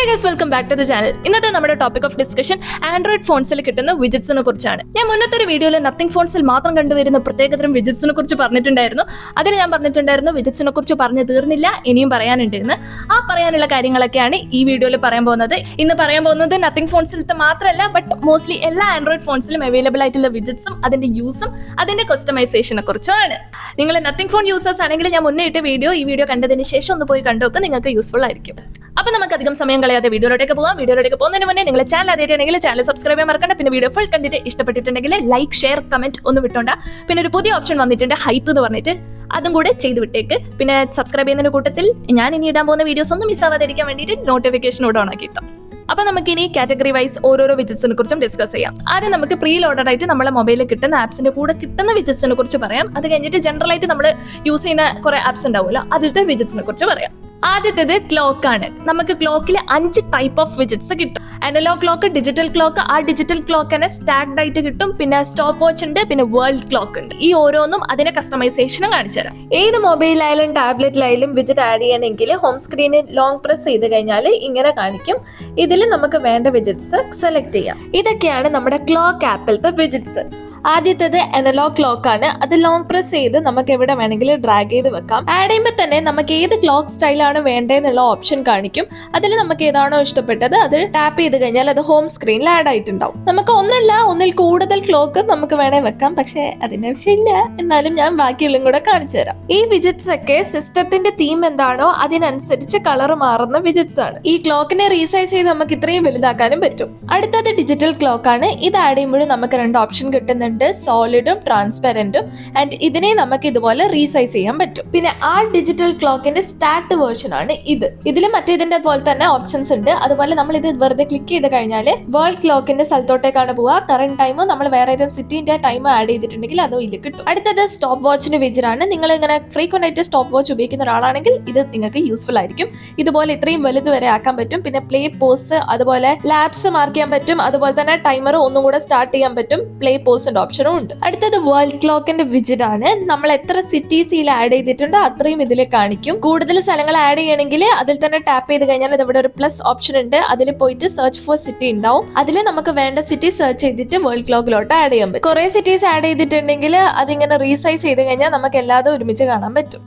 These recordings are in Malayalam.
Hey guys, welcome back to the channel. ഇന്നത്തെ നമ്മുടെ ടോപ്പിക് ഓഫ് ഡിസ്കഷൻ ആൻഡ്രോയിഡ് ഫോൺസിൽ കിട്ടുന്ന വിജറ്റ്സിനെ കുറിച്ചാണ്. ഞാൻ മുന്നത്തെ ഒരു വീഡിയോയിൽ നത്തിങ് ഫോൺസിൽ മാത്രം കണ്ടുവരുന്ന പ്രത്യേകതരം വിജറ്റ്സിനെ കുറിച്ച് പറഞ്ഞിട്ടുണ്ടായിരുന്നു. അതിൽ ഞാൻ പറഞ്ഞിട്ടുണ്ടായിരുന്നു വിജറ്റ്സിനെ കുറിച്ച് പറഞ്ഞു തീർന്നില്ല, ഇനിയും പറയാനുണ്ടെന്ന്. ആ പറയാനുള്ള കാര്യങ്ങളൊക്കെയാണ് ഈ വീഡിയോയിൽ പറയാൻ പോകുന്നത്. ഇന്ന് പറയാൻ പോകുന്നത് നത്തിങ് ഫോൺസിലത്തെ മാത്രമല്ല, ബട്ട് മോസ്റ്റ്ലി എല്ലാ ആൻഡ്രോയിഡ് ഫോൺസിലും അവൈലബിൾ ആയിട്ടുള്ള വിജറ്റ്സും അതിന്റെ യൂസും അതിന്റെ കസ്റ്റമൈസേഷനെ കുറിച്ചുമാണ്. നിങ്ങൾ നത്തിങ് ഫോൺ യൂസേഴ്സ് ആണെങ്കിൽ ഞാൻ മുന്നേ ഇട്ട ഈ വീഡിയോ കണ്ടതിന് ശേഷം ഒന്ന് പോയി കണ്ടുവെക്കുക, നിങ്ങൾക്ക് യൂസ്ഫുൾ ആയിരിക്കും. അപ്പോൾ നമുക്ക് അധികം സമയം കളയാതെ വീഡിയോയിലേക്ക് പോകാം. വീഡിയോയിലേക്ക് പോകുന്നതിന് മുന്നേ നിങ്ങൾ ചാനൽ ആദ്യമായിട്ടുണ്ടെങ്കിൽ ചാനൽ സബ്സ്ക്രൈബ് ചെയ്യാൻ മറക്കണ്ട. പിന്നെ വീഡിയോ ഫുൾ കണ്ടിട്ട് ഇഷ്ടപ്പെട്ടിട്ടുണ്ടെങ്കിൽ ലൈക്ക്, ഷെയർ, കമന്റ് ഒന്നും വിട്ടോണ്ട. പിന്നെ ഒരു പുതിയ ഓപ്ഷൻ വന്നിട്ടുണ്ട്, ഹൈപ്പ് എന്ന് പറഞ്ഞിട്ട്, അതും കൂടെ ചെയ്ത് വിട്ടേക്ക്. പിന്നെ സബ്സ്ക്രൈബ് ചെയ്യുന്നതിന്റെ കൂട്ടത്തിൽ ഞാൻ ഇനി ഇടാൻ പോകുന്ന വീഡിയോസ് ഒന്നും മിസ്സാവാതിരിക്കാൻ വേണ്ടിയിട്ട് നോട്ടിഫിക്കേഷൻ ഓൺ ആക്കി കിട്ടും. അപ്പോൾ നമുക്ക് ഇനി കാറ്റഗറി വൈസ് ഓരോരോ വിജറ്റ്സിനെ കുറിച്ചും ഡിസ്കസ് ചെയ്യാം. ആദ്യം നമുക്ക് പ്രീ ലോഡഡ് ആയിട്ട് നമ്മളെ മൊബൈലിൽ കിട്ടുന്ന ആപ്സിന്റെ കൂടെ കിട്ടുന്ന വിജറ്റ്സിനെ കുറിച്ച് പറയാം. അത് കഴിഞ്ഞിട്ട് ജനറൽ ആയിട്ട് നമ്മൾ യൂസ് ചെയ്യുന്ന കുറെ ആപ്സ് ഉണ്ടാവുമല്ലോ, അതിലത്തെ വിജറ്റ്സിനെ കുറിച്ച് പറയാം. ആദ്യത്തേത് ക്ലോക്ക് ആണ്. നമുക്ക് ക്ലോക്കിൽ 5 ടൈപ്പ് ഓഫ് വിജറ്റ്സ് കിട്ടും. Analogue clock, digital clock. ആ ഡിജിറ്റൽ ക്ലോക്ക് തന്നെ സ്റ്റാക്ഡ് ആയിട്ട് കിട്ടും. പിന്നെ സ്റ്റോപ്പ് വാച്ച് ഉണ്ട്, പിന്നെ വേൾഡ് ക്ലോക്ക് ഉണ്ട്. ഈ ഓരോന്നും അതിന്റെ കസ്റ്റമൈസേഷനും കാണിച്ചു തരാം. ഏത് മൊബൈലിലായാലും ടാബ്ലറ്റിലായാലും വിജറ്റ് ആഡ് ചെയ്യണമെങ്കിൽ ഹോം സ്ക്രീനിൽ ലോങ് പ്രസ് ചെയ്ത് കഴിഞ്ഞാൽ ഇങ്ങനെ കാണിക്കും. ഇതിൽ നമുക്ക് വേണ്ട വിജറ്റ്സ് സെലക്ട് ചെയ്യാം. ഇതൊക്കെയാണ് നമ്മുടെ ക്ലോക്ക് ആപ്പിലത്തെ വിജറ്റ്സ്. ആദ്യത്തേത് അനലോഗ് ക്ലോക്ക് ആണ്. അത് ലോങ് പ്രസ് ചെയ്ത് നമുക്ക് എവിടെ വേണമെങ്കിലും ഡ്രാഗ് ചെയ്ത് വെക്കാം. ആഡ് ചെയ്യുമ്പോൾ തന്നെ നമുക്ക് ഏത് ക്ലോക്ക് സ്റ്റൈലാണ് വേണ്ടതെന്നുള്ള ഓപ്ഷൻ കാണിക്കും. അതിൽ നമുക്ക് ഏതാണോ ഇഷ്ടപ്പെട്ടത് അത് ടാപ്പ് ചെയ്ത് കഴിഞ്ഞാൽ അത് ഹോം സ്ക്രീനിൽ ആഡ് ആയിട്ടുണ്ടാവും. നമുക്ക് ഒന്നിൽ കൂടുതൽ ക്ലോക്ക് നമുക്ക് വേണേ വെക്കാം, പക്ഷെ അതിന്റെ ആവശ്യമില്ല. എന്നാലും ഞാൻ ബാക്കിയുള്ളതും കൂടെ കാണിച്ചു തരാം. ഈ വിജറ്റ്സ് ഒക്കെ സിസ്റ്റത്തിന്റെ തീം എന്താണോ അതിനനുസരിച്ച് കളർ മാറുന്ന വിജറ്റ്സ് ആണ്. ഈ ക്ലോക്കിനെ റീസൈസ് ചെയ്ത് നമുക്ക് ഇത്രയും വലുതാക്കാനും പറ്റും. അടുത്തത് ഡിജിറ്റൽ ക്ലോക്ക് ആണ്. ഇത് ആഡ് ചെയ്യുമ്പോഴും നമുക്ക് 2 ഓപ്ഷൻ കിട്ടുന്നുണ്ട്, സോളിഡും ട്രാൻസ്പെറന്റും. ആൻഡ് ഇതിനെ നമുക്ക് ഇതുപോലെ റീസൈസ് ചെയ്യാൻ പറ്റും. പിന്നെ ആ ഡിജിറ്റൽ ക്ലോക്കിന്റെ സ്റ്റാർട്ട് വേർഷൻ ആണ് ഇത്. ഇതിൽ മറ്റേതിന്റെ പോലെ തന്നെ ഓപ്ഷൻസ് ഉണ്ട്. അതുപോലെ നമ്മൾ ഇത് വെറുതെ ക്ലിക്ക് ചെയ്ത് കഴിഞ്ഞാൽ വേൾഡ് ക്ലോക്കിന്റെ സ്ഥലത്തോട്ടേക്കാണ് പോവുക. കറന്റ് ടൈമോ നമ്മൾ വേറെ ഏതെങ്കിലും സിറ്റിന്റെ ടൈം ആഡ് ചെയ്തിട്ടുണ്ടെങ്കിൽ അതും ഇതിൽ കിട്ടും. അടുത്തത് സ്റ്റോപ്പ് വാച്ചിന്റെ വിജറ്റ് ആണ്. നിങ്ങൾ ഇങ്ങനെ ഫ്രീക്വന്റ് ആയിട്ട് സ്റ്റോപ്പ് വാച്ച് ഉപയോഗിക്കുന്ന ഒരാളാണെങ്കിൽ ഇത് നിങ്ങൾക്ക് യൂസ്ഫുൾ ആയിരിക്കും. ഇതുപോലെ ഇത്രയും വലുത് വരെ ആക്കാൻ പറ്റും. പിന്നെ പ്ലേ പോസ്, അതുപോലെ ലാബ്സ് മാർക്ക് ചെയ്യാൻ പറ്റും. അതുപോലെ തന്നെ ടൈമർ ഒന്നും കൂടെ സ്റ്റാർട്ട് ചെയ്യാൻ പറ്റും. പ്ലേ പോസ് ഓപ്ഷനും ഉണ്ട്. അടുത്തത് വേൾഡ് ക്ലോക്കിന്റെ വിജറ്റ് ആണ്. നമ്മൾ എത്ര സിറ്റീസിൽ ആഡ് ചെയ്തിട്ടുണ്ടോ അത്രയും ഇതിൽ കാണിക്കും. കൂടുതൽ സ്ഥലങ്ങൾ ആഡ് ചെയ്യണമെങ്കിൽ അതിൽ തന്നെ ടാപ്പ് ചെയ്ത് കഴിഞ്ഞാൽ ഇവിടെ ഒരു പ്ലസ് ഓപ്ഷൻ ഉണ്ട്. അതിൽ പോയിട്ട് സെർച്ച് ഫോർ സിറ്റി ഉണ്ടാവും. അതിൽ നമുക്ക് വേണ്ട സിറ്റി സെർച്ച് ചെയ്തിട്ട് വേൾഡ് ക്ലോക്കിലോട്ട് ആഡ് ചെയ്യാൻ പറ്റും. കുറെ സിറ്റീസ് ആഡ് ചെയ്തിട്ടുണ്ടെങ്കിൽ അതിങ്ങനെ റീസൈസ് ചെയ്ത് കഴിഞ്ഞാൽ നമുക്ക് എല്ലാതും ഒരുമിച്ച് കാണാൻ പറ്റും.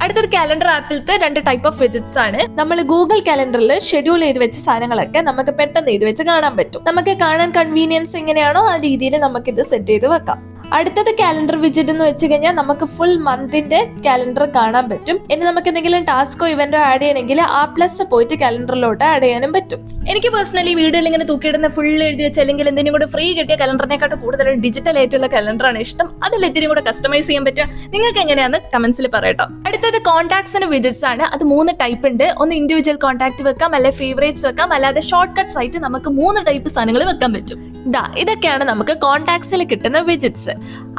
അടുത്തത് കാലണ്ടർ ആപ്പിലത്തെ 2 ടൈപ്പ് ഓഫ് വിജറ്റ്സ് ആണ്. നമ്മൾ ഗൂഗിൾ കാലണ്ടറിൽ ഷെഡ്യൂൾ ചെയ്ത് വെച്ച സാധനങ്ങളൊക്കെ നമുക്ക് പെട്ടെന്ന് ഇത് വെച്ച് കാണാൻ പറ്റും. നമുക്ക് കാണാൻ കൺവീനിയൻസ് എങ്ങനെയാണോ ആ രീതിയിൽ നമുക്ക് ഇത് സെറ്റ് ചെയ്ത് വെക്കാം. അടുത്തത് കാലണ്ടർ വിജറ്റ് എന്ന് വെച്ച് കഴിഞ്ഞാൽ നമുക്ക് ഫുൾ മന്തിന്റെ കാലണ്ടർ കാണാൻ പറ്റും. ഇനി നമുക്ക് എന്തെങ്കിലും ടാസ്കോ ഇവന്റോ ആഡ് ചെയ്യണമെങ്കിൽ ആ പ്ലസ് പോയിട്ട് കാലണ്ടറിലോട്ട് ആഡ് ചെയ്യാനും പറ്റും. എനിക്ക് പേഴ്സണലി വീഡിയോയിൽ ഇങ്ങനെ തൂക്കിയിടുന്ന ഫുൾ എഴുതി വെച്ച് അല്ലെങ്കിൽ എന്തെങ്കിലും കൂടെ ഫ്രീ കിട്ടിയ കലണ്ടറിനെക്കാട്ടും കൂടുതൽ ഡിജിറ്റൽ ആയിട്ടുള്ള കലണ്ടറാണ് ഇഷ്ടം. അതിൽ ഇത്തിരി കൂടെ കസ്റ്റമൈസ് ചെയ്യാൻ പറ്റുക. നിങ്ങൾക്ക് എങ്ങനെയാന്ന് കമന്റ്സിൽ പറയട്ടോ. അടുത്തത് കോൺടാക്ട്സിന്റെ വിജറ്റ്സ് ആണ്. അത് 3 ടൈപ്പ് ഉണ്ട്. ഒന്ന് ഇൻഡിവിജ്വൽ കോൺടാക്ട് വെക്കാം, അല്ലെ ഫേവറേറ്റ്സ് വെക്കാം, അല്ലാതെ ഷോർട്ട് കട്ട്സ് ആയിട്ട് നമുക്ക് 3 ടൈപ്പ് സാധനങ്ങൾ വെക്കാൻ പറ്റും. ഇതൊക്കെയാണ് നമുക്ക് കോൺടാക്ട്സിൽ കിട്ടുന്ന വിജറ്റ്സ്.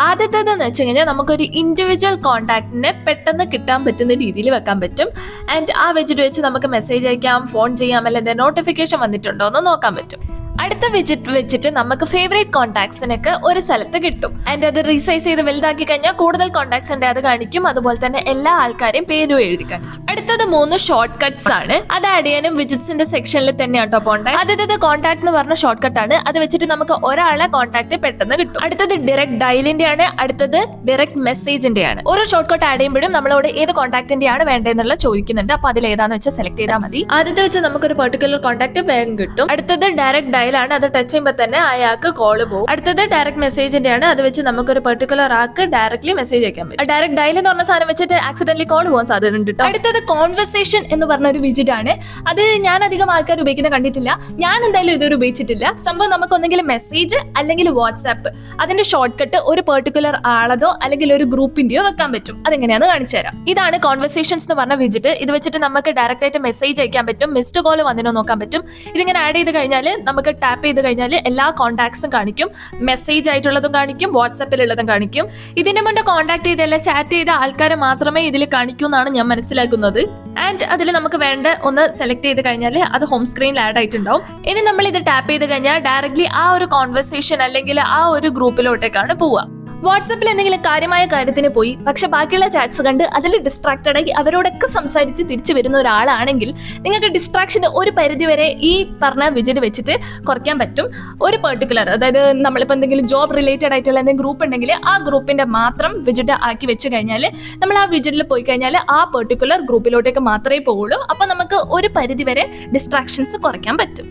ആദ്യത്തേതെന്ന് വെച്ച് കഴിഞ്ഞാൽ നമുക്കൊരു ഇൻഡിവിജ്വൽ കോൺടാക്റ്റിനെ പെട്ടെന്ന് കിട്ടാൻ പറ്റുന്ന രീതിയിൽ വെക്കാൻ പറ്റും. ആൻഡ് ആ വിജറ്റ് വെച്ച് നമുക്ക് മെസ്സേജ് അയക്കാം, ഫോൺ ചെയ്യാം, അല്ലെങ്കിൽ നോട്ടിഫിക്കേഷൻ വന്നിട്ടുണ്ടോ എന്ന് നോക്കാൻ പറ്റും. അടുത്ത വിജറ്റ് വെച്ചിട്ട് നമുക്ക് ഫേവറേറ്റ് കോൺടാക്ട്സിനൊക്കെ ഒരു സ്ഥലത്ത് കിട്ടും. ആൻഡ് അത് റീസൈസ് ചെയ്ത് വലുതാക്കി കഴിഞ്ഞാൽ കൂടുതൽ കോൺടാക്ട്സ് ഉണ്ട് അത് കാണിക്കും. അതുപോലെ തന്നെ എല്ലാ ആൾക്കാരെയും പേരും എഴുതി കാണിക്കും. അടുത്തത് 3 ഷോർട്ട് കട്ട്സ് ആണ്. അത് ആഡ് ചെയ്യാനും വിജറ്റ്സിന്റെ സെക്ഷനിൽ തന്നെയാണ് കേട്ടോ പോണ്ടേ. ആദ്യത്തേത് കോൺടാക്ട് എന്ന് പറഞ്ഞ ഷോർട്ട് കട്ട് ആണ്. അത് വെച്ചിട്ട് നമുക്ക് ഒരാളെ കോൺടാക്ട് പെട്ടെന്ന് കിട്ടും. അടുത്തത് ഡയറക്ട് ഡയലിന്റെ ആണ്. അടുത്തത് ഡയറക്ട് മെസ്സേജിന്റെ ആണ്. ഓരോ ഷോർട്ട് കട്ട് ആഡ് ചെയ്യുമ്പോഴും നമ്മളോട് ഏത് കോൺടാക്ടിന്റെ ആണ് വേണ്ടതെന്നുള്ള ചോദിക്കുന്നുണ്ട്. അപ്പൊ അതിൽ ഏതാന്ന് വെച്ചാൽ സെലക്ട് ചെയ്താൽ മതി. ആദ്യത്തെ വെച്ച് നമുക്കൊരു പെർട്ടിക്കുലർ കോൺടാക്ട് വേഗം കിട്ടും. അടുത്തത് ഡയറക്ട് ഡയൽ ആണ്. അത് ടച്ച് ചെയ്യുമ്പോൾ തന്നെ അയാൾക്ക് കോള് പോകും. അടുത്തത് ഡയറക്ട് മെസ്സേജിന്റെ ആണ്. അത് വെച്ച് നമുക്കൊരു പെർട്ടിക്കുലർ ആൾക്ക് ഡയറക്ട്ലി മെസ്സേജ് അയക്കാൻ പറ്റും. ഡയറക്ട് ഡയൽ എന്ന് പറഞ്ഞ സാധനം വെച്ചിട്ട് ആക്സിഡന്റലി കോൾ പോകാൻ സാധ്യത ഉണ്ട്. അടുത്തത് കോൺവെർസേഷൻ എന്ന് പറഞ്ഞ ഒരു വിജറ്റ് ആണ്. അത് ഞാൻ അധികം ആൾക്കാർ ഉപയോഗിക്കുന്ന കണ്ടിട്ടില്ല. ഞാൻ എന്തായാലും ഇതൊരു ഉപയോഗിച്ചിട്ടില്ല. സംഭവം നമുക്ക് ഒന്നെങ്കിൽ മെസ്സേജ് അല്ലെങ്കിൽ വാട്സാപ്പ് അതിന്റെ ഷോർട്ട് കട്ട് ഒരു പെർട്ടിക്കുലർ ആളതോ അല്ലെങ്കിൽ ഒരു ഗ്രൂപ്പിന്റെയോ വെക്കാൻ പറ്റും. അതെങ്ങനെയാന്ന് കാണിച്ചു തരാം. ഇതാണ് കോൺവെർസേഷൻസ് എന്ന് പറഞ്ഞ വിജറ്റ്. ഇത് വെച്ചിട്ട് നമുക്ക് ഡയറക്റ്റ് ആയിട്ട് മെസ്സേജ് അയക്കാൻ പറ്റും, മിസ്ഡ് കോൾ വന്നിനോ നോക്കാൻ പറ്റും. ഇതിങ്ങനെ ആഡ് ചെയ്ത് കഴിഞ്ഞാൽ നമുക്ക് ടാപ്പ് ചെയ്ത് കഴിഞ്ഞാൽ എല്ലാ കോൺടാക്ട്സും കാണിക്കും. മെസ്സേജ് ആയിട്ടുള്ളതും കാണിക്കും, വാട്സാപ്പിലുള്ളതും കാണിക്കും. ഇതിന്റെ മുന്നേ കോൺടാക്ട് ചെയ്തല്ല ചാറ്റ് ചെയ്ത ആൾക്കാരെ മാത്രമേ ഇതിൽ കാണിക്കൂ എന്നാണ് ഞാൻ മനസ്സിലാക്കുന്നത്. ആൻഡ് അതിൽ നമുക്ക് വേണ്ട ഒന്ന് സെലക്ട് ചെയ്ത് കഴിഞ്ഞാൽ അത് ഹോം സ്ക്രീനിൽ ആഡ് ആയിട്ടുണ്ടാവും. ഇനി നമ്മൾ ഇത് ടാപ്പ് ചെയ്ത് കഴിഞ്ഞാൽ ഡയറക്ട്ലി ആ ഒരു കോൺവെർസേഷൻ അല്ലെങ്കിൽ ആ ഒരു ഗ്രൂപ്പിലോട്ടേക്കാണ് പോവുക. വാട്സപ്പിൽ എന്തെങ്കിലും കാര്യമായ കാര്യത്തിന് പോയി പക്ഷെ ബാക്കിയുള്ള ചാറ്റ്സ് കണ്ട് അതിൽ ഡിസ്ട്രാക്റ്റഡ് ആയി അവരോടൊക്കെ സംസാരിച്ച് തിരിച്ചു വരുന്ന ഒരാളാണെങ്കിൽ നിങ്ങൾക്ക് ഡിസ്ട്രാക്ഷന് ഒരു പരിധിവരെ ഈ പറഞ്ഞ വിജിറ്റ് വെച്ചിട്ട് കുറയ്ക്കാൻ പറ്റും. ഒരു പെർട്ടിക്കുലർ, അതായത് നമ്മളിപ്പോൾ എന്തെങ്കിലും ജോബ് റിലേറ്റഡ് ആയിട്ടുള്ള എന്തെങ്കിലും ഗ്രൂപ്പ് ഉണ്ടെങ്കിൽ ആ ഗ്രൂപ്പിന്റെ മാത്രം വിജിറ്റ് ആക്കി വെച്ച് കഴിഞ്ഞാൽ നമ്മൾ ആ വിജിറ്റിൽ പോയി കഴിഞ്ഞാൽ ആ പെർട്ടിക്കുലർ ഗ്രൂപ്പിലോട്ടേക്ക് മാത്രമേ പോകുള്ളൂ. അപ്പൊ നമുക്ക് ഒരു പരിധിവരെ ഡിസ്ട്രാക്ഷൻസ് കുറയ്ക്കാൻ പറ്റും.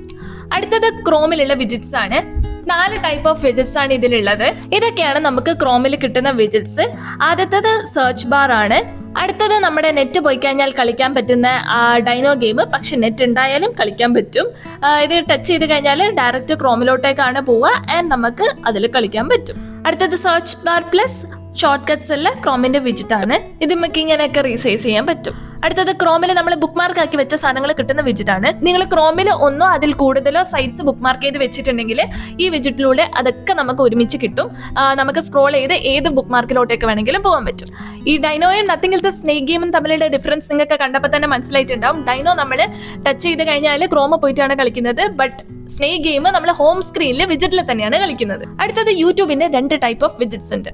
അടുത്തത് ക്രോമിലുള്ള വിജിറ്റ്സ് ആണ്. 4 ടൈപ്പ് ഓഫ് വിജിറ്റ്സ് ആണ് ഇതിലുള്ളത്. ഇതൊക്കെയാണ് നമുക്ക് ക്രോമിൽ കിട്ടുന്ന വിജിറ്റ്സ്. ആദ്യത്തേത് സെർച്ച് ബാർ ആണ്. അടുത്തത് നമ്മുടെ നെറ്റ് പോയി കഴിഞ്ഞാൽ കളിക്കാൻ പറ്റുന്ന ഡൈനോ ഗെയിം, പക്ഷെ നെറ്റ് ഉണ്ടായാലും കളിക്കാൻ പറ്റും. ഇത് ടച്ച് ചെയ്ത് കഴിഞ്ഞാൽ ഡയറക്റ്റ് ക്രോമിലോട്ടേക്കാണ് പോവുക ആൻഡ് നമുക്ക് അതിൽ കളിക്കാൻ പറ്റും. അടുത്തത് search bar plus short cuts ഉള്ള ക്രോമിന്റെ വിജിറ്റ് ആണ്. ഇത് നമുക്ക് ഇങ്ങനെയൊക്കെ റീസൈസ് ചെയ്യാൻ പറ്റും. അടുത്തത് ക്രോമിൽ നമ്മൾ ബുക്ക് മാർക്ക് ആക്കി വെച്ച സാധനങ്ങൾ കിട്ടുന്ന വിജിറ്റ് ആണ്. നിങ്ങൾ ക്രോമിൽ ഒന്നോ അതിൽ കൂടുതലോ സൈറ്റ്സ് ബുക്ക് മാർക്ക് ചെയ്ത് വെച്ചിട്ടുണ്ടെങ്കിൽ ഈ വിജിറ്റിലൂടെ അതൊക്കെ നമുക്ക് ഒരുമിച്ച് കിട്ടും. നമുക്ക് സ്ക്രോൾ ചെയ്ത് ഏത് ബുക്ക് മാർക്കിലോട്ടേക്ക് വേണമെങ്കിലും പോകാൻ പറ്റും. ഈ ഡൈനോയും നത്തിങ്ങിലത്തെ സ്നേക് ഗെയിമും തമ്മിലുള്ള ഡിഫറൻസ് നിങ്ങൾക്ക് കണ്ടപ്പോൾ തന്നെ മനസ്സിലായിട്ടുണ്ടാവും. ഡൈനോ നമ്മൾ ടച്ച് ചെയ്ത് കഴിഞ്ഞാൽ ക്രോമ് പോയിട്ടാണ് കളിക്കുന്നത്, ബട്ട് സ്നേക് ഗെയിം നമ്മൾ ഹോം സ്ക്രീനിൽ വിജിറ്റിൽ തന്നെയാണ് കളിക്കുന്നത്. അടുത്തത് യൂട്യൂബിന്റെ 2 ടൈപ്പ് ഓഫ് വിജിറ്റ്സ് ഉണ്ട്.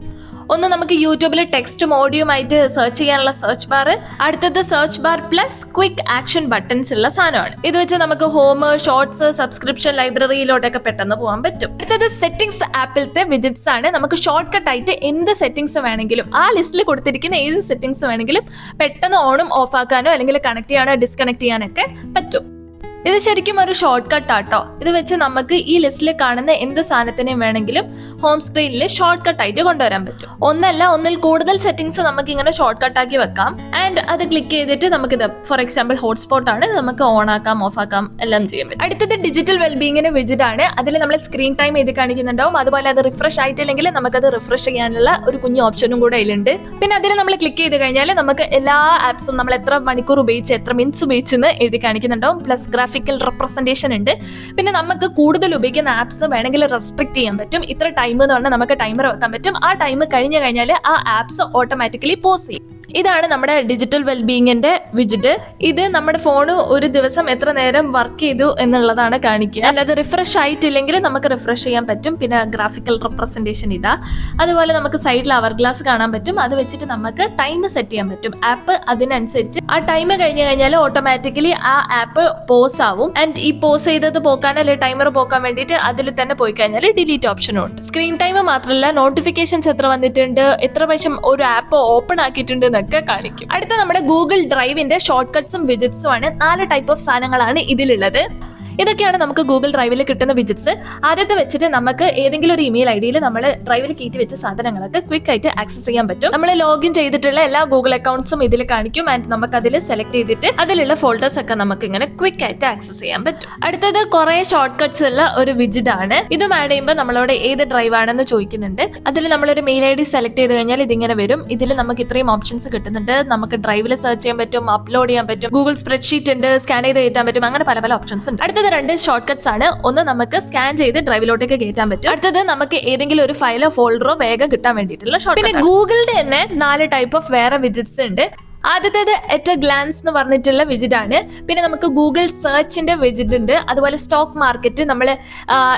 ഒന്ന് നമുക്ക് യൂട്യൂബിൽ ടെക്സ്റ്റും ഓഡിയോയുമായിട്ട് സെർച്ച് ചെയ്യാനുള്ള സെർച്ച് ബാർ. അടുത്തത് search bar plus quick action buttons ഉള്ള സാധനമാണ്. ഇത് വെച്ച് നമുക്ക് ഹോം, ഷോർട്സ്, സബ്സ്ക്രിപ്ഷൻ, ലൈബ്രറിയിലോട്ടൊക്കെ പെട്ടെന്ന് പോകാൻ പറ്റും. അടുത്തത് സെറ്റിംഗ്സ് ആപ്പിലത്തെ വിജിറ്റ്സ് ആണ്. നമുക്ക് ഷോർട്ട് കട്ട് ആയിട്ട് എന്ത് സെറ്റിംഗ്സ് വേണമെങ്കിലും ആ ലിസ്റ്റിൽ കൊടുത്തിരിക്കുന്ന ഏത് സെറ്റിംഗ്സ് വേണമെങ്കിലും പെട്ടെന്ന് ഓണും ഓഫ് ആക്കാനോ അല്ലെങ്കിൽ കണക്ട് ചെയ്യാനോ ഡിസ്കണക്ട് ചെയ്യാനൊക്കെ പറ്റും. ഇത് ശരിക്കും ഒരു ഷോർട്ട് കട്ട് ആട്ടോ. ഇത് വെച്ച് നമുക്ക് ഈ ലിസ്റ്റിൽ കാണുന്ന എന്ത് സാധനത്തിനെയും വേണമെങ്കിലും ഹോം സ്ക്രീനിൽ ഷോർട്ട് കട്ട് ആയിട്ട് കൊണ്ടുവരാൻ പറ്റും. ഒന്നിൽ കൂടുതൽ സെറ്റിംഗ്സ് നമുക്ക് ഇങ്ങനെ ഷോർട്ട് കട്ട് ആക്കി വെക്കാം. ആൻഡ് അത് ക്ലിക്ക് ചെയ്തിട്ട് നമുക്കിത് ഫോർ എക്സാമ്പിൾ ഹോട്ട്സ്പോട്ട് ആണ്, നമുക്ക് ഓൺ ആക്കാം, ഓഫ് ആക്കാം, എല്ലാം ചെയ്യാൻ പറ്റും. അടുത്തത് ഡിജിറ്റൽ വെൽബീങ്ങിന് വിജിറ്റ് ആണ്. അതിൽ നമ്മൾ സ്ക്രീൻ ടൈം എഴുതി കാണിക്കുന്നുണ്ടാവും. അതുപോലെ അത് റിഫ്രഷ് ആയിട്ടില്ലെങ്കിൽ നമുക്കത് റിഫ്രഷ് ചെയ്യാനുള്ള ഒരു കുഞ്ഞു ഓപ്ഷനും കൂടെ അതിലുണ്ട്. പിന്നെ അതിൽ നമ്മൾ ക്ലിക്ക് ചെയ്ത് കഴിഞ്ഞാൽ നമുക്ക് എല്ലാ ആപ്സും നമ്മൾ എത്ര മണിക്കൂർ ഉപയോഗിച്ച് എത്ര മിനിറ്റ്സ് ഉപയോഗിച്ചെന്ന് എഴുതി കാണിക്കുന്നുണ്ടാവും. പ്ലസ് ഗ്രാഫിക്കൽ റെപ്രസെന്റേഷൻ ഉണ്ട്. പിന്നെ നമുക്ക് കൂടുതൽ ഉപയോഗിക്കുന്ന ആപ്സ് വേണമെങ്കിൽ റെസ്ട്രിക്ട് ചെയ്യാൻ പറ്റും. ഇത്ര ടൈം എന്ന് പറഞ്ഞാൽ നമുക്ക് ടൈമർ വെക്കാൻ പറ്റും. ആ ടൈം കഴിഞ്ഞു കഴിഞ്ഞാൽ ആ ആപ്സ് ഓട്ടോമാറ്റിക്കലി പോസ് ചെയ്യും. ഇതാണ് നമ്മുടെ ഡിജിറ്റൽ വെൽബീങ്ങിന്റെ വിജിറ്റ്. ഇത് നമ്മുടെ ഫോണ് ഒരു ദിവസം എത്ര നേരം വർക്ക് ചെയ്തു എന്നുള്ളതാണ് കാണിക്കുക. അല്ലാതെ റിഫ്രഷ് ആയിട്ടില്ലെങ്കിൽ നമുക്ക് റിഫ്രഷ് ചെയ്യാൻ പറ്റും. പിന്നെ ഗ്രാഫിക്കൽ റെപ്രസെന്റേഷൻ ഇതാ. അതുപോലെ നമുക്ക് സൈഡിൽ അവർ ഗ്ലാസ് കാണാൻ പറ്റും. അത് വെച്ചിട്ട് നമുക്ക് ടൈം സെറ്റ് ചെയ്യാൻ പറ്റും. ആപ്പ് അതിനനുസരിച്ച് ആ ടൈം കഴിഞ്ഞു കഴിഞ്ഞാൽ ഓട്ടോമാറ്റിക്കലി ആ ആപ്പ് പോസ് ആവും. ആൻഡ് ഈ പോസ് ചെയ്തത് പോക്കാൻ അല്ലെങ്കിൽ ടൈമർ പോക്കാൻ വേണ്ടിയിട്ട് അതിൽ തന്നെ പോയി കഴിഞ്ഞാൽ ഡിലീറ്റ് ഓപ്ഷനും ഉണ്ട്. സ്ക്രീൻ ടൈം മാത്രമല്ല നോട്ടിഫിക്കേഷൻസ് എത്ര വന്നിട്ടുണ്ട്, എത്ര പ്രാവശ്യം ഒരു ആപ്പ് ഓപ്പൺ ആക്കിയിട്ടുണ്ട് ഒക്കെ കാണിക്കും. അടുത്ത നമ്മുടെ ഗൂഗിൾ ഡ്രൈവിന്റെ ഷോർട്ട് കട്ട്സും വിജിറ്റ്സും ആണ്. 4 ടൈപ്പ് ഓഫ് സാധനങ്ങളാണ് ഇതിലുള്ളത്. ഇതൊക്കെയാണ് നമുക്ക് ഗൂഗിൾ ഡ്രൈവിൽ കിട്ടുന്ന വിജിറ്റ്സ്. ആദ്യത്തെ വെച്ചിട്ട് നമുക്ക് ഏതെങ്കിലും ഒരു ഇമെയിൽ ഐഡിയിൽ നമ്മൾ ഡ്രൈവിൽ കയറ്റി വെച്ച സാധനങ്ങളൊക്കെ ക്വിക്ക് ആയിട്ട് ആക്സസ് ചെയ്യാൻ പറ്റും. നമ്മൾ ലോഗിൻ ചെയ്തിട്ടുള്ള എല്ലാ ഗൂഗിൾ അക്കൗണ്ട്സും ഇതിൽ കാണിക്കും. ആൻഡ് നമുക്ക് അതിൽ സെലക്ട് ചെയ്തിട്ട് അതിലുള്ള ഫോൾഡേഴ്സ് ഒക്കെ നമുക്ക് ഇങ്ങനെ ക്വിക്ക് ആയിട്ട് ആക്സസ് ചെയ്യാൻ പറ്റും. അടുത്തത് കുറെ ഷോർട്ട് കട്ട്സ് ഉള്ള ഒരു വിജിറ്റ് ആണ്. ഇതും ആഡ് ചെയ്യുമ്പോൾ നമ്മളോട് ഏത് ഡ്രൈവ് ആണെന്ന് ചോദിക്കുന്നുണ്ട്. അതിൽ നമ്മളൊരു മെയിൽ ഐ ഡി സെലക്ട് ചെയ്ത് കഴിഞ്ഞാൽ ഇതിങ്ങനെ വരും. ഇതിൽ നമുക്ക് ഇത്രയും ഓപ്ഷൻസ് കിട്ടുന്നുണ്ട്. നമുക്ക് ഡ്രൈവിൽ സെർച്ച് ചെയ്യാൻ പറ്റും, അപ്ലോഡ് ചെയ്യാൻ പറ്റും, ഗൂഗിൾ സ്പ്രെഡ്ഷീറ്റ് ഉണ്ട്, സ്കാൻ ചെയ്ത് കയറ്റാൻ പറ്റും, അങ്ങനെ പല പല ഓപ്ഷൻസ് ഉണ്ട്. അടുത്തത് 2 ഷോർട്ട് കട്ട്സ് ആണ്. ഒന്ന് നമുക്ക് സ്കാൻ ചെയ്ത് ഡ്രൈവിലോട്ടേക്ക് കയറ്റാൻ പറ്റും. അടുത്തത് നമുക്ക് ഏതെങ്കിലും ഒരു ഫയലോ ഫോൾഡറോ വേഗം കിട്ടാൻ വേണ്ടിയിട്ടുള്ള ഷോർട്ട്. പിന്നെ ഗൂഗിളിന്റെ തന്നെ 4 ടൈപ്പ് ഓഫ് വേറെ വിജിറ്റ്സ് ഉണ്ട്. ആദ്യത്തേത് എറ്റ് എ ഗ്ലാൻസ് എന്ന് പറഞ്ഞിട്ടുള്ള വിജിറ്റ് ആണ്. പിന്നെ നമുക്ക് ഗൂഗിൾ സെർച്ചിന്റെ വിജിറ്റ് ഉണ്ട്. അതുപോലെ സ്റ്റോക്ക് മാർക്കറ്റ്, നമ്മൾ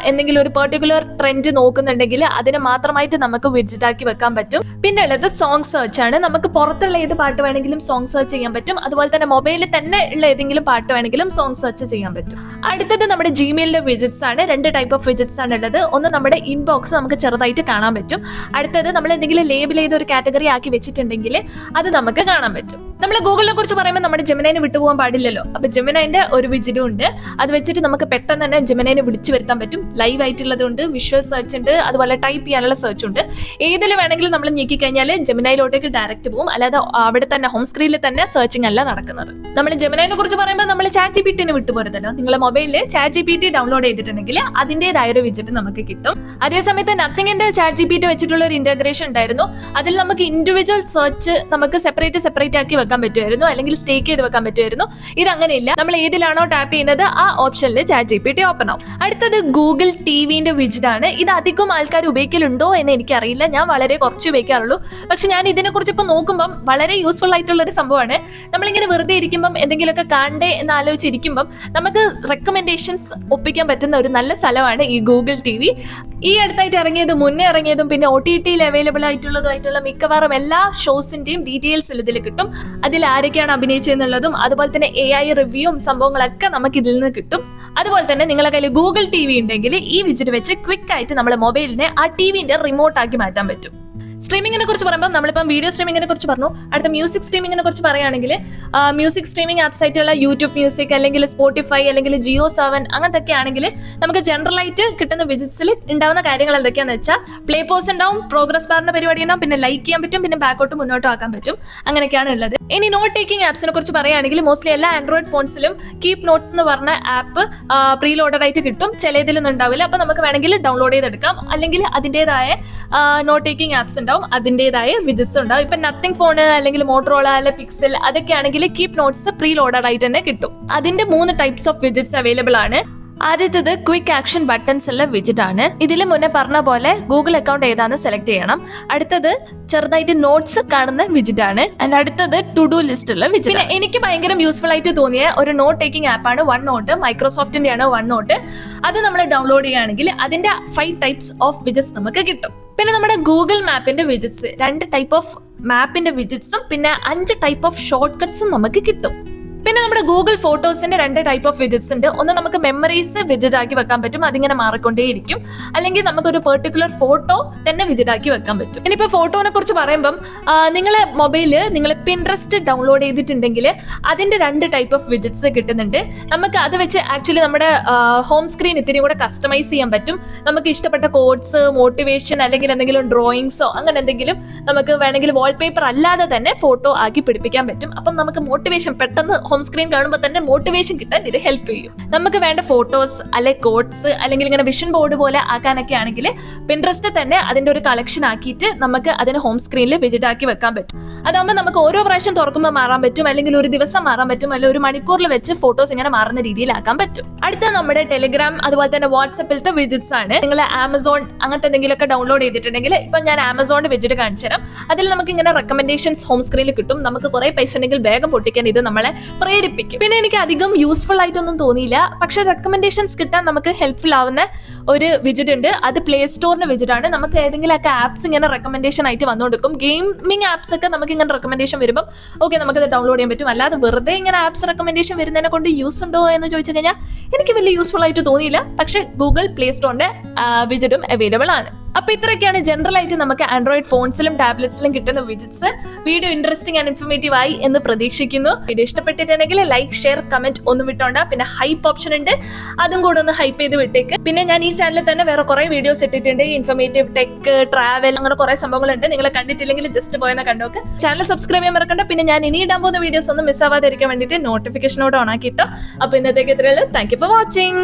എന്തെങ്കിലും ഒരു പെർട്ടിക്കുലർ ട്രെൻഡ് നോക്കുന്നുണ്ടെങ്കിൽ അതിനെ മാത്രമായിട്ട് നമുക്ക് വിജിറ്റ് ആക്കി വെക്കാൻ പറ്റും. പിന്നെ ഉള്ളത് സോങ് സെർച്ച് ആണ്. നമുക്ക് പുറത്തുള്ള ഏത് പാട്ട് വേണമെങ്കിലും സോങ് സെർച്ച് ചെയ്യാൻ പറ്റും. അതുപോലെ തന്നെ മൊബൈലിൽ തന്നെ ഉള്ള ഏതെങ്കിലും പാട്ട് വേണമെങ്കിലും സോങ് സെർച്ച് ചെയ്യാൻ പറ്റും. അടുത്തത് നമ്മുടെ ജിമെയിലിന്റെ വിജിറ്റ്സ് ആണ്. 2 ടൈപ്പ് ഓഫ് വിജിറ്റ്സ് ആണ് ഉള്ളത്. ഒന്ന് നമ്മുടെ ഇൻബോക്സ് നമുക്ക് ചെറുതായിട്ട് കാണാൻ പറ്റും. അടുത്തത് നമ്മൾ എന്തെങ്കിലും ലേബിൾ ചെയ്ത ഒരു കാറ്റഗറി ആക്കി വെച്ചിട്ടുണ്ടെങ്കിൽ അത് നമുക്ക് കാണാൻ പറ്റും. നമ്മൾ ഗൂഗിളിനെ കുറിച്ച് പറയുമ്പോൾ നമ്മുടെ ജെമിനൈനെ വിട്ടുപോകാൻ പാടില്ലല്ലോ. അപ്പൊ ജെമിനൈന്റെ ഒരു വിജിറ്റും ഉണ്ട്. അത് വെച്ചിട്ട് നമുക്ക് പെട്ടെന്ന് തന്നെ ജെമിനൈനെ വിളിച്ചു വരുത്താൻ പറ്റും. ലൈവ് ആയിട്ടുള്ളതുണ്ട്, വിഷ്വൽ സെർച്ച് ഉണ്ട്, അതുപോലെ ടൈപ്പ് ചെയ്യാനുള്ള സെർച്ച് ഉണ്ട്. ഏതിൽ വേണമെങ്കിലും നമ്മൾ ഞെക്കി കഴിഞ്ഞാൽ ജെമിനൈയിലോട്ടേക്ക് ഡയറക്റ്റ് പോകും. അല്ലാതെ അവിടെ തന്നെ ഹോം സ്ക്രീനിൽ തന്നെ സെർച്ചിങ് അല്ല നടക്കുന്നത്. നമ്മൾ ജെമിനൈനെ കുറിച്ച് പറയുമ്പോൾ നമ്മൾ ചാറ്റ് ജിപിടിനെ വിട്ടുപോരുതല്ലോ. നിങ്ങളെ മൊബൈലിൽ ചാറ്റ് ജിപിടി ഡൗൺലോഡ് ചെയ്തിട്ടുണ്ടെങ്കിൽ അതിന്റേതായ ഒരു വിജിറ്റ് നമുക്ക് കിട്ടും. അതേസമയത്ത് നത്തിങ്ങിന്റെ ചാറ്റ് ജിപിടി വെച്ചിട്ടുള്ള ഒരു ഇന്റഗ്രേഷൻ ഉണ്ടായിരുന്നു. അതിൽ നമുക്ക് ഇൻഡിവിജ്വൽ സെർച്ച് നമുക്ക് സെപ്പറേറ്റ് ആക്കി വെക്കാൻ പറ്റുമായിരുന്നു, അല്ലെങ്കിൽ സ്റ്റേക്ക് ചെയ്ത് വെക്കാൻ പറ്റുമായിരുന്നു. ഇത് അങ്ങനെയില്ല. നമ്മൾ ഏതിലാണോ ടാപ്പ് ചെയ്യുന്നത് ആ ഓപ്ഷനിൽ ചാറ്റ് ജിപിടി ഓപ്പൺ ആവും. അടുത്തത് ഗൂഗിൾ ടിവിന്റെ വിജിറ്റ് ആണ്. ഇത് അധികം ആൾക്കാർ ഉപയോഗിക്കലുണ്ടോ എന്ന് എനിക്കറിയില്ല. ഞാൻ വളരെ കുറച്ച് ഉപയോഗിക്കാറുള്ളൂ. പക്ഷെ ഞാൻ ഇതിനെക്കുറിച്ച് ഇപ്പം നോക്കുമ്പം വളരെ യൂസ്ഫുൾ ആയിട്ടുള്ള ഒരു സംഭവമാണ്. നമ്മളിങ്ങനെ വെറുതെ ഇരിക്കുമ്പം എന്തെങ്കിലുമൊക്കെ കാണണ്ടേ എന്ന് ആലോചിച്ചിരിക്കുമ്പം നമുക്ക് റെക്കമെൻഡേഷൻസ് ഒപ്പിക്കാൻ പറ്റുന്ന ഒരു നല്ല സ്ഥലമാണ് ഈ ഗൂഗിൾ ടി വി. ഈ അടുത്തായിട്ട് ഇറങ്ങിയതും മുന്നേ ഇറങ്ങിയതും പിന്നെ OTT അവൈലബിൾ ആയിട്ടുള്ളതുമായിട്ടുള്ള മിക്കവാറും എല്ലാ ഷോസിന്റെയും ഡീറ്റെയിൽസ് ഇതിൽ കിട്ടും. അതിൽ ആരൊക്കെയാണ് അഭിനയിച്ചെന്നുള്ളതും അതുപോലെ തന്നെ AI റിവ്യൂവും സംഭവങ്ങളൊക്കെ നമുക്ക് ഇതിൽ നിന്ന് കിട്ടും. അതുപോലെ തന്നെ നിങ്ങളുടെ കയ്യിൽ ഗൂഗിൾ TV ഉണ്ടെങ്കിൽ ഈ വിഡ്ജറ്റ് വെച്ച് ക്വിക്ക് ആയിട്ട് നമ്മുടെ മൊബൈലിനെ ആ TVന്റെ റിമോട്ട് ആക്കി മാറ്റാൻ പറ്റും. സ്ട്രീമിങ്ങിനെ കുറിച്ച് പറയുമ്പോൾ നമ്മളിപ്പം വീഡിയോ സ്ട്രീമിങ്ങിനെ കുറിച്ച് പറഞ്ഞു. അടുത്ത മ്യൂസിക് സ്ട്രീമിങ്ങിനെ കുറിച്ച് പറയുകയാണെങ്കിൽ മ്യൂസിക് സ്ട്രീമിംഗ് ആപ്സ് ആയിട്ടുള്ള യൂട്യൂബ് മ്യൂസിക് അല്ലെങ്കിൽ സ്പോട്ടിഫൈ അല്ലെങ്കിൽ Jio7 അങ്ങനത്തെ ഒക്കെ ആണെങ്കിൽ നമുക്ക് ജനറൽ ആയിട്ട് കിട്ടുന്ന വിജിറ്റ്സിൽ ഉണ്ടാവുന്ന കാര്യങ്ങൾ എന്തൊക്കെയാണെന്ന് വെച്ചാൽ പ്ലേ പോസ് ഉണ്ടാവും, പ്രോഗ്രസ് ബാറിന്റെ പരിപാടി ഉണ്ടാവും, പിന്നെ ലൈക്ക് ചെയ്യാൻ പറ്റും, പിന്നെ ബാക്കോട്ടും മുന്നോട്ടും ആക്കാൻ പറ്റും. അങ്ങനെയൊക്കെയാണ് ഉള്ളത്. ഇനി നോട്ട് ടേക്കിംഗ് ആപ്സിനെ കുറിച്ച് പറയുകയാണെങ്കിൽ മോസ്റ്റ്ലി എല്ലാ ആൻഡ്രോയിഡ് ഫോൺസിലും കീപ് നോട്ട്സ് എന്ന് പറഞ്ഞ ആപ്പ് പ്രീ ലോഡഡ് ആയിട്ട് കിട്ടും. ചിലതിലൊന്നും ഉണ്ടാവില്ല. അപ്പൊ നമുക്ക് വേണമെങ്കിൽ ഡൗൺലോഡ് ചെയ്തെടുക്കാം. അല്ലെങ്കിൽ അതിൻ്റെതായ നോട്ട് ടേക്കിംഗ് ആപ്സ് ഉണ്ടാവും, അതിൻ്റെതായ വിജിറ്റ്സ് ഉണ്ടാവും. ഇപ്പൊ നത്തിങ് ഫോൺ അല്ലെങ്കിൽ മോട്ടറോള അല്ലെ പിക്സൽ അതൊക്കെ ആണെങ്കിൽ കീപ് നോട്ട്സ് പ്രീ ലോഡഡ് ആയിട്ട് തന്നെ കിട്ടും. അതിന്റെ 3 ടൈപ്സ് ഓഫ് വിജിറ്റ്സ് അവൈലബിൾ ആണ്. ആദ്യത്തേത് ക്വിക്ക് ആക്ഷൻ ബട്ടൺസ് ഉള്ള വിജിറ്റ് ആണ്. ഇതിൽ മുന്നേ പറഞ്ഞ പോലെ ഗൂഗിൾ അക്കൗണ്ട് ഏതാണെന്ന് സെലക്ട് ചെയ്യണം. അടുത്തത് ചെറുതായിട്ട് നോട്ട്സ് കാണുന്ന വിജിറ്റ് ആണ്. ആൻഡ് അടുത്തത് ടു ഡു ലിസ്റ്റ് ഉള്ള വിജിറ്റ്. പിന്നെ എനിക്ക് ഭയങ്കര യൂസ്ഫുൾ ആയിട്ട് തോന്നിയ ഒരു നോട്ട് ടേക്കിംഗ് ആപ്പാണ് വൺ നോട്ട്. മൈക്രോസോഫ്റ്റിന്റെ ആണ് വൺ നോട്ട്. അത് നമ്മൾ ഡൗൺലോഡ് ചെയ്യുകയാണെങ്കിൽ അതിന്റെ 5 ടൈപ്സ് ഓഫ് വിജിറ്റ്സ് നമുക്ക് കിട്ടും. പിന്നെ നമ്മുടെ ഗൂഗിൾ മാപ്പിന്റെ വിജിറ്റ്സ് 2 ടൈപ്പ് ഓഫ് മാപ്പിന്റെ വിജിറ്റ്സും പിന്നെ 5 ടൈപ്പ് ഓഫ് ഷോർട്ട് കട്ട്സും നമുക്ക് കിട്ടും. പിന്നെ നമ്മുടെ ഗൂഗിൾ ഫോട്ടോസിന്റെ 2 ടൈപ്പ് ഓഫ് വിജിറ്റ്സ് ഉണ്ട്. ഒന്ന് നമുക്ക് മെമ്മറീസ് വിജിറ്റ് ആക്കി വെക്കാൻ പറ്റും, അതിങ്ങനെ മാറിക്കൊണ്ടേയിരിക്കും. അല്ലെങ്കിൽ നമുക്ക് ഒരു പെർട്ടിക്കുലർ ഫോട്ടോ തന്നെ വിജിറ്റ് ആക്കി വെക്കാൻ പറ്റും. ഇനിയിപ്പോൾ ഫോട്ടോനെ കുറിച്ച് പറയുമ്പം നിങ്ങളെ മൊബൈലിൽ നിങ്ങൾ പിൻട്രസ്റ്റ് ഡൗൺലോഡ് ചെയ്തിട്ടുണ്ടെങ്കിൽ അതിന്റെ 2 ടൈപ്പ് ഓഫ് വിജിറ്റ്സ് കിട്ടുന്നുണ്ട്. നമുക്ക് അത് വെച്ച് ആക്ച്വലി നമ്മുടെ ഹോം സ്ക്രീൻ ഇത്തിരി കൂടെ കസ്റ്റമൈസ് ചെയ്യാൻ പറ്റും. നമുക്ക് ഇഷ്ടപ്പെട്ട കോഡ്സ്, മോട്ടിവേഷൻ അല്ലെങ്കിൽ എന്തെങ്കിലും ഡ്രോയിങ്സോ അങ്ങനെ എന്തെങ്കിലും നമുക്ക് വേണമെങ്കിൽ വാൾപേപ്പർ അല്ലാതെ തന്നെ ഫോട്ടോ ആക്കി പിടിപ്പിക്കാൻ പറ്റും. അപ്പം നമുക്ക് മോട്ടിവേഷൻ പെട്ടെന്ന് ഹോം സ്ക്രീൻ കാണുമ്പോൾ തന്നെ മോട്ടിവേഷൻ കിട്ടാൻ ഇത് ഹെൽപ്പ് ചെയ്യും. നമുക്ക് വേണ്ട ഫോട്ടോസ് അല്ലെ കോഡ്സ് അല്ലെങ്കിൽ ഇങ്ങനെ വിഷൻ ബോർഡ് പോലെ ആക്കാനൊക്കെ ആണെങ്കിൽ പിൻട്രസ്റ്റ് തന്നെ അതിന്റെ ഒരു കളക്ഷൻ ആക്കിയിട്ട് നമുക്ക് അതിന് ഹോം സ്ക്രീനിൽ വിജിറ്റ് ആക്കി വെക്കാൻ പറ്റും. അതാകുമ്പോൾ നമുക്ക് ഓരോ പ്രാവശ്യം തുറക്കുമ്പോൾ മാറാൻ പറ്റും, അല്ലെങ്കിൽ ഒരു ദിവസം മാറാൻ പറ്റും, അല്ലെങ്കിൽ ഒരു മണിക്കൂറിൽ വെച്ച് ഫോട്ടോസ് ഇങ്ങനെ മാറുന്ന രീതിയിലാക്കാൻ പറ്റും. അടുത്ത നമ്മുടെ ടെലിഗ്രാം അതുപോലെ തന്നെ വാട്സപ്പിലത്തെ വിജിറ്റ്സ് ആണ്. നിങ്ങൾ ആമസോൺ അങ്ങനത്തെ എന്തെങ്കിലുമൊക്കെ ഡൗൺലോഡ് ചെയ്തിട്ടുണ്ടെങ്കിൽ ഇപ്പൊ ഞാൻ ആമസോണിന്റെ വിജിറ്റ് കാണിച്ചു തരാം. അതിൽ നമുക്ക് ഇങ്ങനെ റെക്കമെൻഡേഷൻസ് ഹോം സ്ക്രീനിൽ കിട്ടും. നമുക്ക് കുറെ പൈസ ഉണ്ടെങ്കിൽ വേഗം പൊട്ടിക്കാൻ ഇത് നമ്മളെ പ്രേരിപ്പിക്കും. പിന്നെ എനിക്ക് അധികം യൂസ്ഫുൾ ആയിട്ടൊന്നും തോന്നിയില്ല, പക്ഷെ റെക്കമെൻഡേഷൻസ് കിട്ടാൻ നമുക്ക് ഹെൽപ്ഫുൾ ആവുന്ന ഒരു വിജിറ്റ് ഉണ്ട്. അത് പ്ലേ സ്റ്റോറിന്റെ വിജിറ്റ് ആണ്. നമുക്ക് ഏതെങ്കിലുമൊക്കെ ആപ്സ് ഇങ്ങനെ റെക്കമെൻഡേഷൻ ആയിട്ട് വന്നുകൊടുക്കും. ഗെയിമിംഗ് ആപ്സ് ഒക്കെ നമുക്ക് ഇങ്ങനെ റെക്കമെൻഡേഷൻ വരുമ്പോൾ ഓക്കെ നമുക്കത് ഡൗൺലോഡ് ചെയ്യാൻ പറ്റും. അല്ലാതെ വെറുതെ ഇങ്ങനെ ആപ്സ് റെക്കമെൻഡേഷൻ വരുന്നതിനെ കൊണ്ട് യൂസ് ഉണ്ടോ എന്ന് ചോദിച്ചു കഴിഞ്ഞാൽ എനിക്ക് വലിയ യൂസ്ഫുൾ ആയിട്ട് തോന്നിയില്ല. പക്ഷെ ഗൂഗിൾ പ്ലേ സ്റ്റോറിന്റെ വിജിറ്റും അവൈലബിൾ ആണ്. അപ്പൊ ഇത്രയൊക്കെയാണ് ജനറൽ ആയിട്ട് നമുക്ക് ആൻഡ്രോയിഡ് ഫോൺസിലും ടാബ്ലറ്റ്സിലും കിട്ടുന്ന വിജിറ്റ്സ്. വീഡിയോ ഇൻട്രസ്റ്റിംഗ് ആൻഡ് ഇൻഫർമേറ്റീവ് ആയി എന്ന് പ്രതീക്ഷിക്കുന്നു. വീഡിയോ ഇഷ്ടപ്പെട്ടിട്ടുണ്ടെങ്കിൽ ലൈക്ക്, ഷെയർ, കമന്റ് ഒന്നും വിട്ടോണ്ട. പിന്നെ ഹൈപ്പ് ഓപ്ഷൻ ഉണ്ട്, അതും കൂടെ ഒന്ന് ഹൈപ്പ് ചെയ്ത് വിട്ടേക്ക്. പിന്നെ ഞാൻ ഈ ചാനലിൽ തന്നെ വേറെ കുറെ വീഡിയോസ് ഇട്ടിട്ടുണ്ട്. ഇൻഫർമേറ്റീവ്, ടെക്, ട്രാവൽ അങ്ങനെ കുറെ സംഭവങ്ങളുണ്ട്. നിങ്ങൾ കണ്ടിട്ടില്ലെങ്കിൽ ജസ്റ്റ് പോയെന്ന് കണ്ടോക്ക്. ചാനൽ സബ്സ്ക്രൈബ് ചെയ്യാൻ മറക്കണ്ട. പിന്നെ ഞാൻ ഇനി ഇടാൻ പോകുന്ന വീഡിയോസ് ഒന്നും മിസ് ആവാതിരിക്കാൻ വേണ്ടിയിട്ട് നോട്ടിഫിക്കേഷനോട് ഓൺ ആക്കിയിട്ടോ. അപ്പൊ ഇന്നത്തേക്ക് ഇത്രയുള്ളൂ. Thank you for watching.